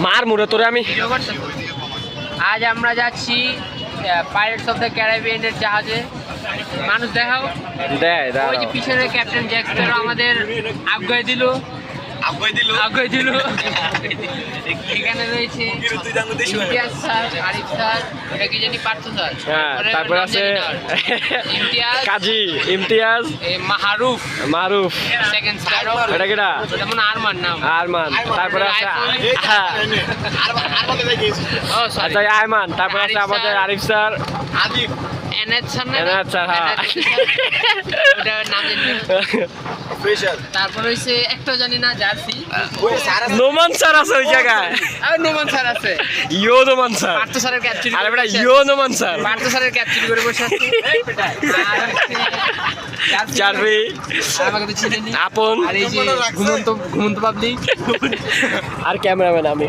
মার মুড়ে তোরে আমি। আজ আমরা যাচ্ছি পাইরেটস অফ দ্য ক্যারিবিয়ানের জাহাজে। মানুষ দেখাও, দেয় ওই যে পিছনে ক্যাপ্টেন জ্যাক স্প্যারো আমাদের আগুয়ে দিল। এখানে রয়েছে ইমতিয়াজ স্যার, আরিফ স্যার, এটা কি জানি পার্থ স্যার, হ্যাঁ, তারপর আছে ইমতিয়াজ, কাজী ইমতিয়াজ, মাহরুফ, মারুফ, সেকেন্ড স্প্যারো, এটা কিটা যেমন আরমান নাম, আরমান, তারপরে আছে ও সরি আচ্ছা আয়মান, তারপরে আছে আমাদের Arif sir, NH sir, Enayet sir, হ্যাঁ। ওটার নাম জানি না। তারপর হইছে একটা জানি না জার্সি, নোমান স্যার আছে ওই জায়গায়, আর নোমান স্যার আছে, ইয়ো নোমান স্যার, পার্থ স্যারের ক্যাপচার, আরে বেটা ইয়ো নোমান স্যার, পার্থ স্যারের ক্যাপচার করে বসে আছে। আর চারবি আর আমাকে তো চিনেনি, আপন, আর এই যে ঘুমন্ত পাবলিক। আর ক্যামেরাম্যান আমি।